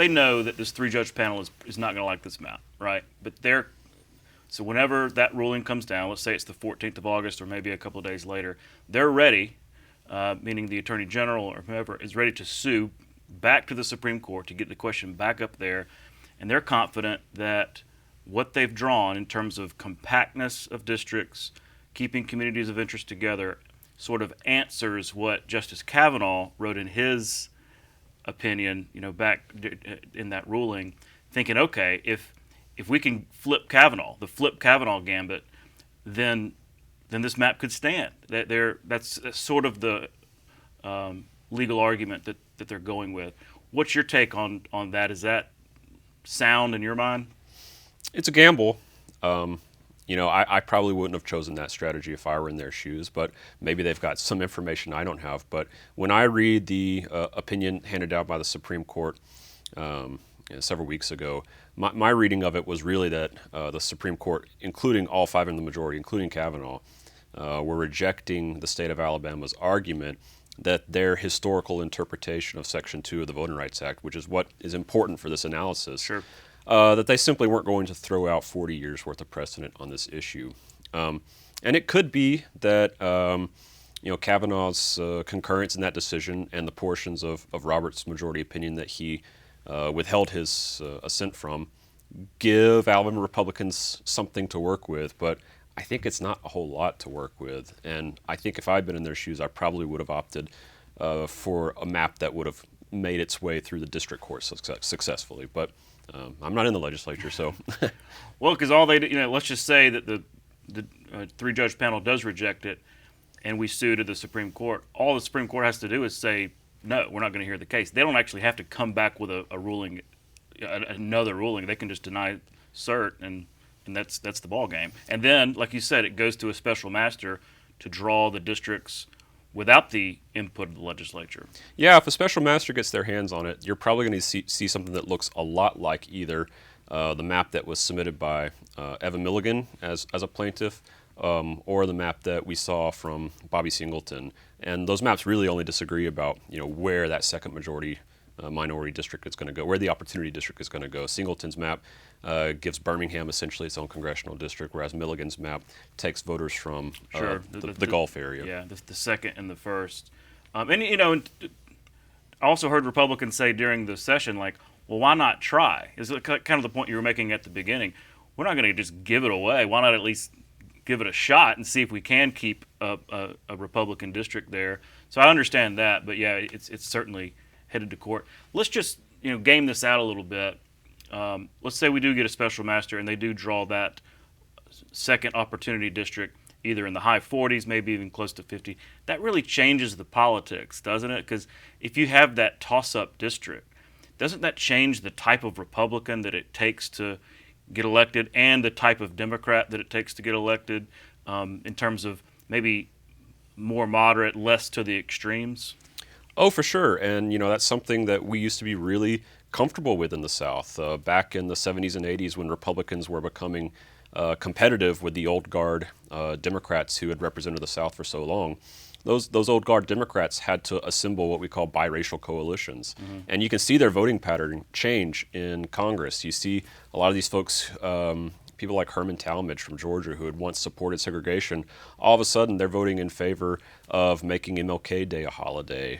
know that this 3-judge panel is not going to like this map, right? But so whenever that ruling comes down, let's say it's the 14th of August or maybe a couple of days later, they're ready, meaning the Attorney General or whoever is ready to sue back to the Supreme Court to get the question back up there, and they're confident that what they've drawn in terms of compactness of districts, keeping communities of interest together, sort of answers what Justice Kavanaugh wrote in his opinion, back in that ruling, thinking, okay, if we can flip Kavanaugh gambit, then this map could stand. That's sort of the legal argument that they're going with. What's your take on that? Is that sound in your mind? It's a gamble. I probably wouldn't have chosen that strategy if I were in their shoes, but maybe they've got some information I don't have. But when I read the opinion handed down by the Supreme Court several weeks ago, my reading of it was really that the Supreme Court, including all 5 in the majority, including Kavanaugh, were rejecting the state of Alabama's argument that their historical interpretation of Section 2 of the Voting Rights Act, which is what is important for this analysis, that they simply weren't going to throw out 40 years worth of precedent on this issue. And it could be that Kavanaugh's concurrence in that decision and the portions of Robert's majority opinion that he withheld his assent from give Alabama Republicans something to work with, but I think it's not a whole lot to work with. And I think if I'd been in their shoes, I probably would have opted for a map that would have made its way through the district court successfully. But I'm not in the legislature, so. Well, because all they do, let's just say that the 3-judge panel does reject it, and we sue to the Supreme Court. All the Supreme Court has to do is say, no, we're not going to hear the case. They don't actually have to come back with a ruling, another ruling. They can just deny cert, and that's the ball game. And then, like you said, it goes to a special master to draw the districts without the input of the legislature. Yeah, if a special master gets their hands on it, you're probably going to see something that looks a lot like either the map that was submitted by Evan Milligan as a plaintiff, or the map that we saw from Bobby Singleton. And those maps really only disagree about where that second majority minority district is going to go, where the opportunity district is going to go. Singleton's map gives Birmingham essentially its own congressional district, whereas Milligan's map takes voters from the Gulf area. Yeah, the second and the first. And I also heard Republicans say during the session, like, well, why not try? Is kind of the point you were making at the beginning. We're not going to just give it away. Why not at least give it a shot and see if we can keep a Republican district there? So I understand that, but yeah, it's certainly headed to court. Let's just game this out a little bit. Let's say we do get a special master and they do draw that second opportunity district, either in the high 40s, maybe even close to 50, that really changes the politics, doesn't it? Because if you have that toss-up district, doesn't that change the type of Republican that it takes to get elected and the type of Democrat that it takes to get elected, in terms of maybe more moderate, less to the extremes? Oh, for sure. And, that's something that we used to be really comfortable with in the South. Back in the 70s and 80s, when Republicans were becoming competitive with the old guard Democrats who had represented the South for so long, those old guard Democrats had to assemble what we call biracial coalitions. Mm-hmm. And you can see their voting pattern change in Congress. You see a lot of these folks, people like Herman Talmadge from Georgia, who had once supported segregation, all of a sudden they're voting in favor of making MLK Day a holiday,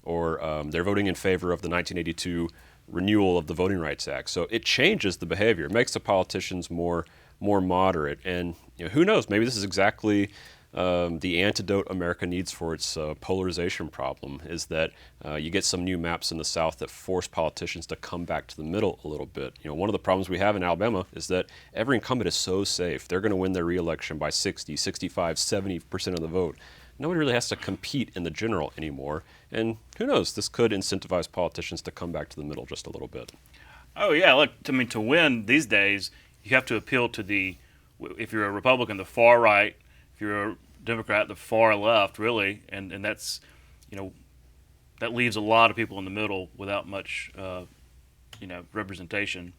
or they're voting in favor of the 1982 renewal of the Voting Rights Act. So it changes the behavior. It makes the politicians more moderate. And who knows, maybe this is exactly the antidote America needs for its polarization problem, is that you get some new maps in the South that force politicians to come back to the middle a little bit. One of the problems we have in Alabama is that every incumbent is so safe. They're going to win their reelection by 60, 65, 70% of the vote. Nobody really has to compete in the general anymore. And who knows, this could incentivize politicians to come back to the middle just a little bit. Oh, yeah. Look, to win these days, you have to appeal to if you're a Republican, the far right. If you're a Democrat, the far left, really, and that's, that leaves a lot of people in the middle without much, representation.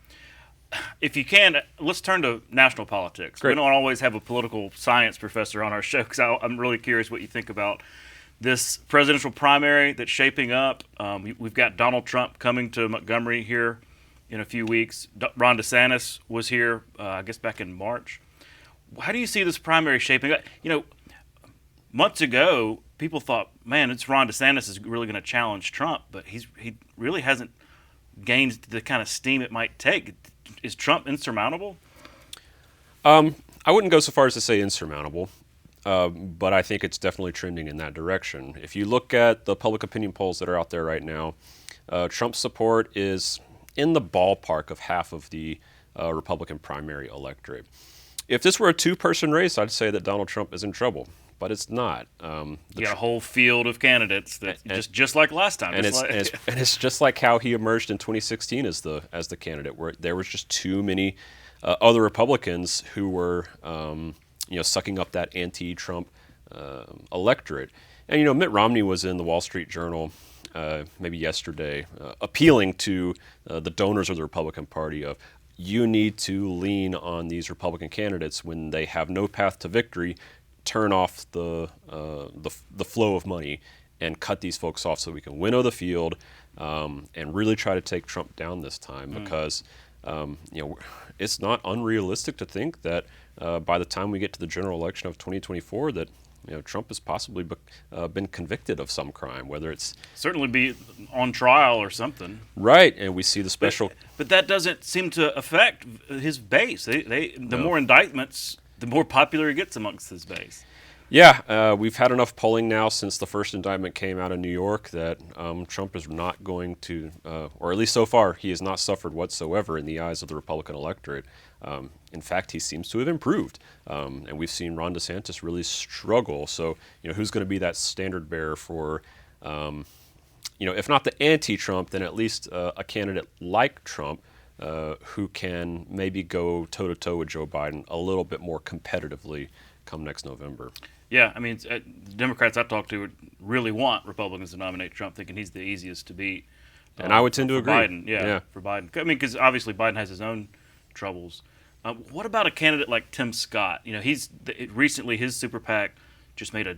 If you can, let's turn to national politics. Great. We don't always have a political science professor on our show, because I'm really curious what you think about this presidential primary that's shaping up. We've got Donald Trump coming to Montgomery here in a few weeks. Ron DeSantis was here, I guess, back in March. How do you see this primary shaping up? Months ago, people thought, man, it's Ron DeSantis is really going to challenge Trump, but he really hasn't gained the kind of steam it might take. Is Trump insurmountable? I wouldn't go so far as to say insurmountable, but I think it's definitely trending in that direction. If you look at the public opinion polls that are out there right now, Trump's support is in the ballpark of half of the Republican primary electorate. If this were a two-person race, I'd say that Donald Trump is in trouble, but it's not. You got a whole field of candidates that just like last time. And it's just like how he emerged in 2016 as the candidate, where there was just too many other Republicans who were sucking up that anti-Trump electorate. And Mitt Romney was in the Wall Street Journal maybe yesterday, appealing to the donors of the Republican Party of, you need to lean on these Republican candidates when they have no path to victory. Turn off the flow of money and cut these folks off so we can winnow the field, and really try to take Trump down this time. Because it's not unrealistic to think that by the time we get to the general election of 2024 that Trump has possibly been convicted of some crime, whether it's certainly be on trial or something. Right, and we see the special. But that doesn't seem to affect his base. The more indictments, the more popular he gets amongst his base. Yeah, we've had enough polling now since the first indictment came out of New York that Trump is not going to, or at least so far, he has not suffered whatsoever in the eyes of the Republican electorate. In fact, he seems to have improved, and we've seen Ron DeSantis really struggle. So, who's going to be that standard bearer for, if not the anti-Trump, then at least a candidate like Trump, who can maybe go toe-to-toe with Joe Biden a little bit more competitively come next November. Yeah, I mean, Democrats I talked to really want Republicans to nominate Trump, thinking he's the easiest to beat. And I would tend to agree. Biden, yeah, for Biden. I mean, because obviously Biden has his own troubles. What about a candidate like Tim Scott? Recently his super PAC just made a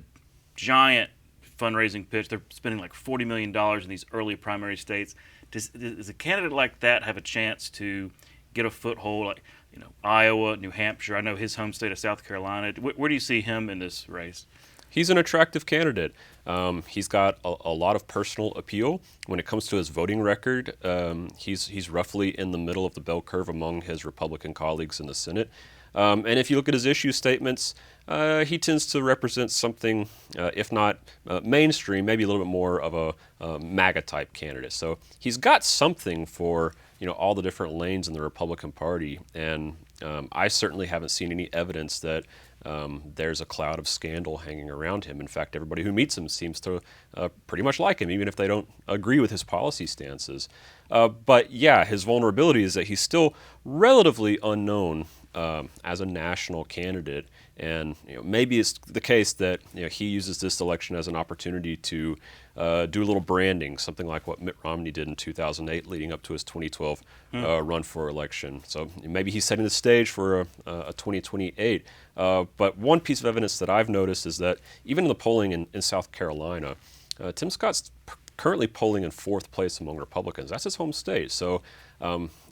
giant fundraising pitch. They're spending like $40 million in these early primary states. Does a candidate like that have a chance to get a foothold, like Iowa, New Hampshire? I know his home state of South Carolina. Where do you see him in this race? He's an attractive candidate. He's got a lot of personal appeal. When it comes to his voting record, he's roughly in the middle of the bell curve among his Republican colleagues in the Senate. And if you look at his issue statements, he tends to represent something, if not mainstream, maybe a little bit more of a MAGA-type candidate. So he's got something for all the different lanes in the Republican Party, and I certainly haven't seen any evidence that there's a cloud of scandal hanging around him. In fact, everybody who meets him seems to pretty much like him, even if they don't agree with his policy stances. But yeah, his vulnerability is that he's still relatively unknown as a national candidate. And maybe it's the case that he uses this election as an opportunity to do a little branding, something like what Mitt Romney did in 2008, leading up to his 2012 run for election. So maybe he's setting the stage for a 2028. But one piece of evidence that I've noticed is that even in the polling in South Carolina, Tim Scott's currently polling in 4th place among Republicans. That's his home state. So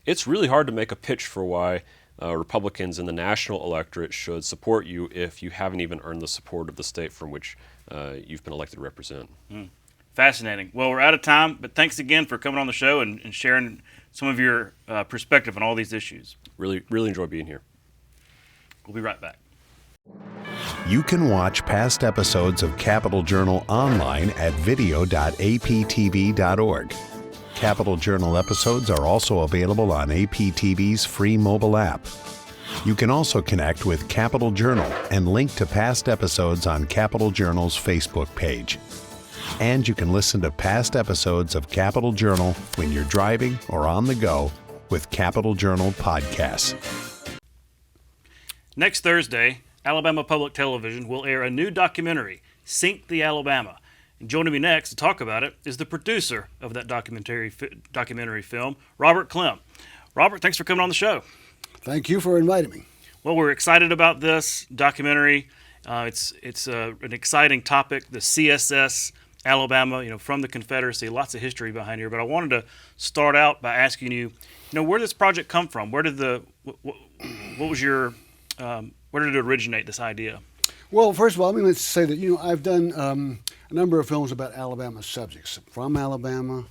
it's really hard to make a pitch for why Republicans in the national electorate should support you if you haven't even earned the support of the state from which you've been elected to represent. Fascinating. Well, we're out of time, but thanks again for coming on the show and sharing some of your perspective on all these issues. Really enjoy being here. We'll be right back. You can watch past episodes of Capital Journal online at video.aptv.org. Capital Journal episodes are also available on APTV's free mobile app. You can also connect with Capital Journal and link to past episodes on Capital Journal's Facebook page. And you can listen to past episodes of Capital Journal when you're driving or on the go with Capital Journal podcasts. Next Thursday, Alabama Public Television will air a new documentary, Sink the Alabama. And joining me next to talk about it is the producer of that documentary film, Robert Clem. Robert, thanks for coming on the show. Thank you for inviting me. Well, we're excited about this documentary. It's an exciting topic, the CSS Alabama, from the Confederacy. Lots of history behind here. But I wanted to start out by asking you, where did this project come from? Where did where did it originate, this idea? Well, first of all, let's say that, I've done a number of films about Alabama subjects, from Alabama,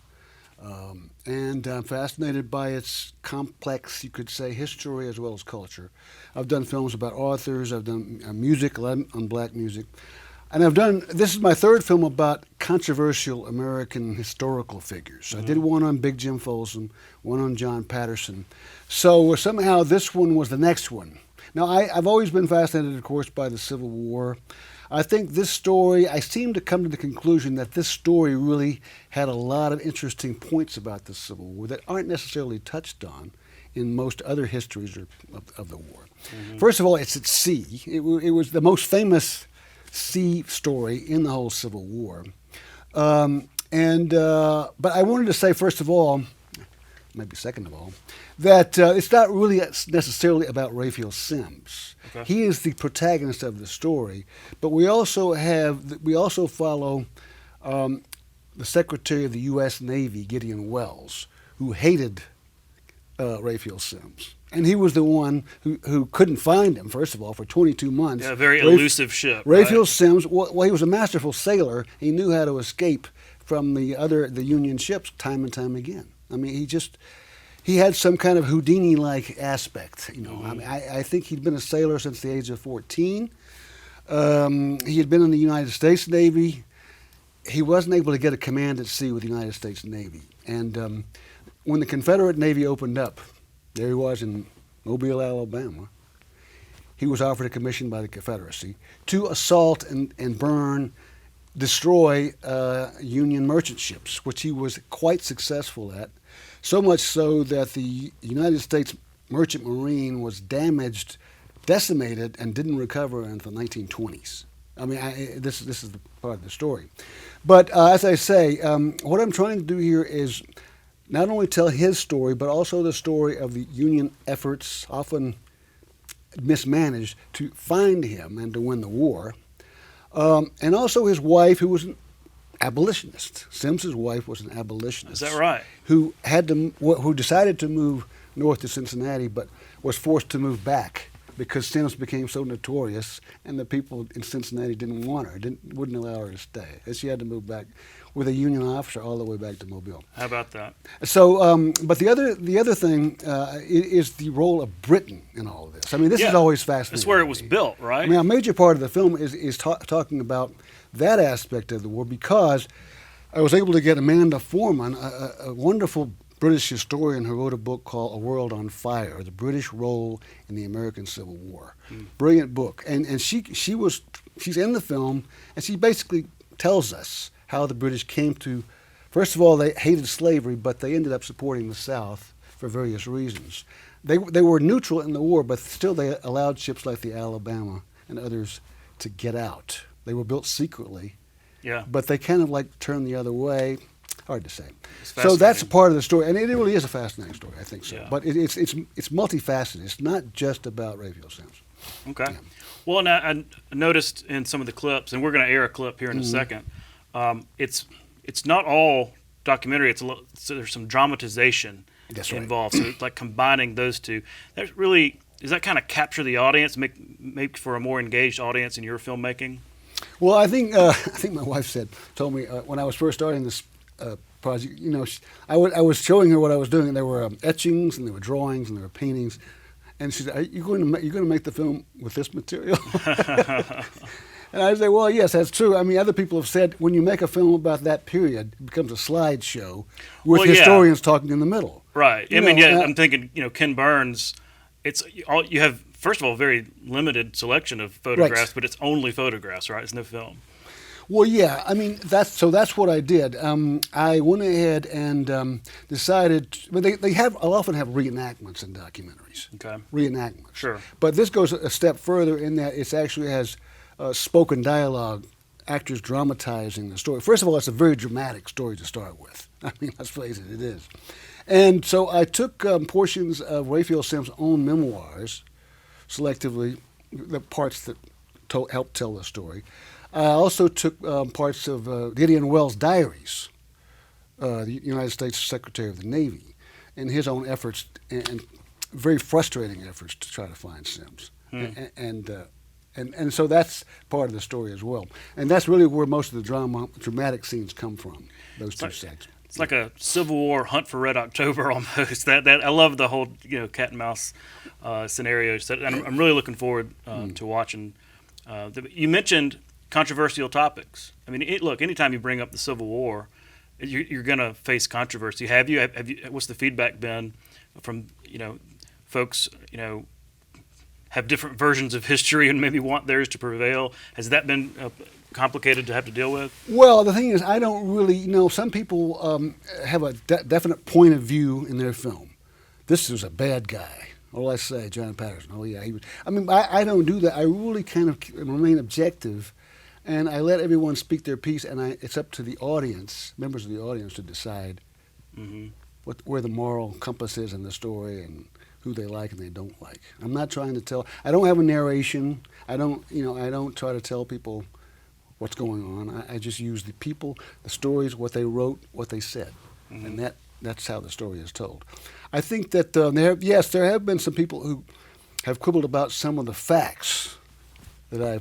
and I'm fascinated by its complex, you could say, history as well as culture. I've done films about authors, I've done music on black music, and this is my third film about controversial American historical figures. I did one on Big Jim Folsom, one on John Patterson. So somehow this one was the next one. Now, I've always been fascinated, of course, by the Civil War. I think this story, I seem to come to the conclusion that this story really had a lot of interesting points about the Civil War that aren't necessarily touched on in most other histories of the war. First of all, it's at sea. It was the most famous sea story in the whole Civil War. But I wanted to say, first of all, maybe second of all, that it's not really necessarily about Raphael Sims. Okay. He is the protagonist of the story, but we also follow the Secretary of the U.S. Navy, Gideon Wells, who hated Raphael Sims. And he was the one who couldn't find him, first of all, for 22 months. Yeah, a very elusive ship. Raphael Sims, well, he was a masterful sailor. He knew how to escape from the Union ships time and time again. He had some kind of Houdini-like aspect. I think he'd been a sailor since the age of 14. He had been in the United States Navy. He wasn't able to get a command at sea with the United States Navy. And when the Confederate Navy opened up, there he was in Mobile, Alabama. He was offered a commission by the Confederacy to assault and burn, destroy Union merchant ships, which he was quite successful at. So much so that the United States Merchant Marine was damaged, decimated, and didn't recover until the 1920s. This is the part of the story. But as I say, what I'm trying to do here is not only tell his story, but also the story of the Union efforts, often mismanaged, to find him and to win the war. And also his wife, who was an abolitionist. Sims's wife was an abolitionist. Is that right? Who decided to move north to Cincinnati, but was forced to move back because Sims became so notorious, and the people in Cincinnati didn't want her, wouldn't allow her to stay, and she had to move back with a Union officer all the way back to Mobile. How about that? So, but the other thing is the role of Britain in all of this. This is always fascinating. That's where it was built, right? A major part of the film is talking about that aspect of the war, because I was able to get Amanda Foreman, a wonderful British historian who wrote a book called A World on Fire, The British Role in the American Civil War. Brilliant book. And she's in the film, and she basically tells us how the British came to, first of all, they hated slavery, but they ended up supporting the South for various reasons. They were neutral in the war, but still they allowed ships like the Alabama and others to get out. They were built secretly, but they kind of like turned the other way. Hard to say. So that's a part of the story, and it really is a fascinating story, I think so. Yeah. But it's multifaceted. It's not just about Raphael Sims. Okay. Yeah. Well, and I noticed in some of the clips, and we're going to air a clip here in a second. It's not all documentary. So there's some dramatization involved. So it's like combining those two. That really does that kind of capture the audience, make for a more engaged audience in your filmmaking? Well, I think my wife told me when I was first starting this project, I was showing her what I was doing, and there were etchings, and there were drawings, and there were paintings, and she said, "Are you going to make the film with this material?" And I say, "Well, yes, that's true. I mean, other people have said when you make a film about that period, it becomes a slideshow with historians talking in the middle." Right. I'm thinking, Ken Burns. You have, first of all, a very limited selection of photographs, but it's only photographs, right? It's no film. Well, yeah. I mean, that's what I did. I went ahead and decided. But I'll often have reenactments in documentaries. Okay. Reenactments. Sure. But this goes a step further in that it actually has spoken dialogue, actors dramatizing the story. First of all, it's a very dramatic story to start with. I mean, let's face it, it is. And so I took portions of Raphael Sims' own memoirs, selectively, the parts that helped tell the story. I also took parts of Gideon Welles' diaries, the United States Secretary of the Navy, and his own efforts, and very frustrating efforts to try to find Sims. And so that's part of the story as well. And that's really where most of the dramatic scenes come from, those two sets. It's like a Civil War Hunt for Red October almost. That I love the whole cat and mouse scenarios. And I'm really looking forward to watching. You mentioned controversial topics. I mean, look, anytime you bring up the Civil War, you're going to face controversy. Have you? What's the feedback been from folks? Have different versions of history and maybe want theirs to prevail. Has that been complicated to have to deal with? Well, the thing is, I don't really some people have a definite point of view in their film. This is a bad guy. All I say, John Patterson. Oh yeah, he was. I mean, I don't do that. I really kind of remain objective, and I let everyone speak their piece. And it's up to the audience, members of the audience, to decide where the moral compass is in the story and who they like and they don't like. I'm not trying to tell. I don't have a narration. I don't try to tell people what's going on. I just use the people, the stories, what they wrote, what they said, and that's how the story is told. I think that there have been some people who have quibbled about some of the facts that I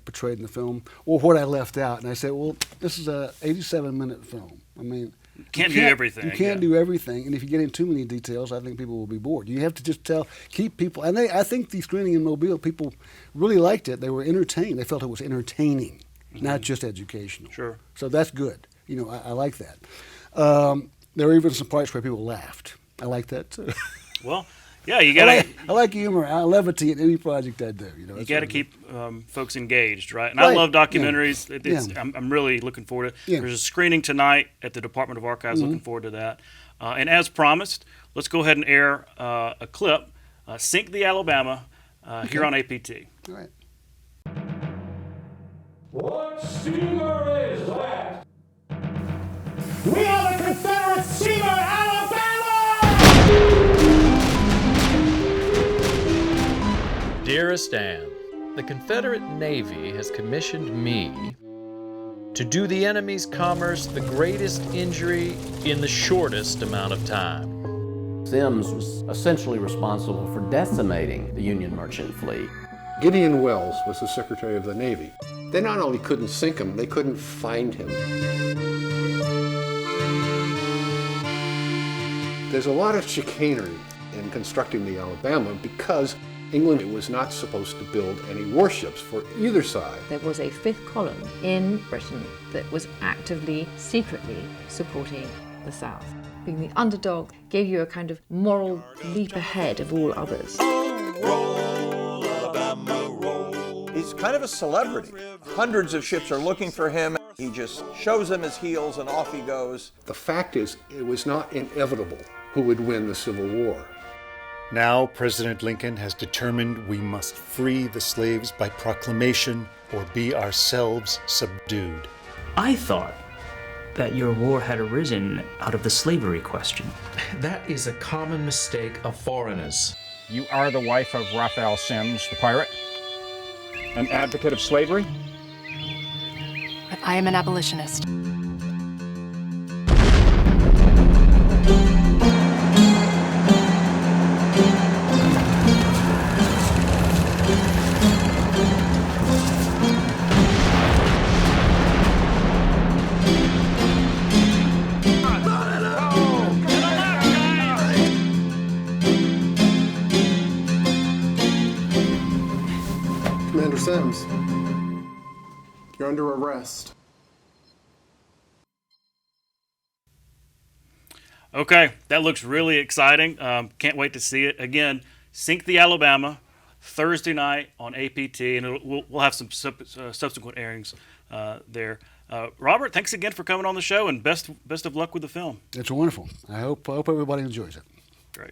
portrayed in the film or what I left out, and I say, well, this is a 87-minute film. I mean, you can't do everything. You can't do everything, and if you get in too many details, I think people will be bored. You have to just keep people, and I think the screening in Mobile, people really liked it. They were entertained. They felt it was entertaining, not just educational. Sure. So that's good. I like that. There were even some parts where people laughed. I like that too. Well, yeah, you got. I like humor. I levity in any project I do. You got to keep folks engaged, right? And I love documentaries. Yeah. I'm really looking forward to it. Yeah. There's a screening tonight at the Department of Archives. Looking forward to that. And as promised, let's go ahead and air a clip, Sink the Alabama, here on APT. All right. What steamer is that? We are the Confederate steamer Alabama! Dearest Anne, the Confederate Navy has commissioned me to do the enemy's commerce the greatest injury in the shortest amount of time. Sims was essentially responsible for decimating the Union merchant fleet. Gideon Welles was the Secretary of the Navy. They not only couldn't sink him, they couldn't find him. There's a lot of chicanery in constructing the Alabama because England was not supposed to build any warships for either side. There was a fifth column in Britain that was actively, secretly supporting the South. being the underdog, gave you a kind of moral leap ahead of all others. He's kind of a celebrity. Hundreds of ships are looking for him. He just shows them his heels and off he goes. The fact is, it was not inevitable who would win the Civil War. Now President Lincoln has determined we must free the slaves by proclamation or be ourselves subdued. I thought that your war had arisen out of the slavery question. That is a common mistake of foreigners. You are the wife of Raphael Sims, the pirate? An advocate of slavery? But I am an abolitionist. Commander Sims, you're under arrest. Okay, that looks really exciting. Can't wait to see it. Again, Sink the Alabama, Thursday night on APT, and we'll have some subsequent airings there. Robert, thanks again for coming on the show, and best of luck with the film. It's wonderful. I hope everybody enjoys it. Great.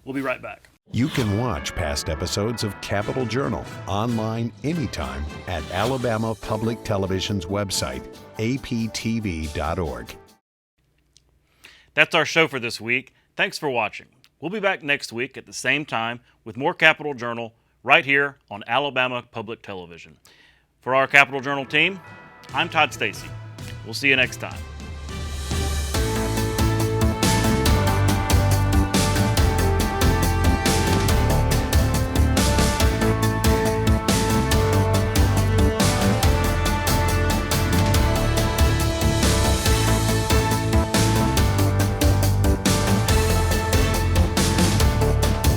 We'll be right back. You can watch past episodes of Capitol Journal online anytime at Alabama Public Television's website, aptv.org. That's our show for this week. Thanks for watching. We'll be back next week at the same time with more Capitol Journal right here on Alabama Public Television. For our Capitol Journal team, I'm Todd Stacy. We'll see you next time.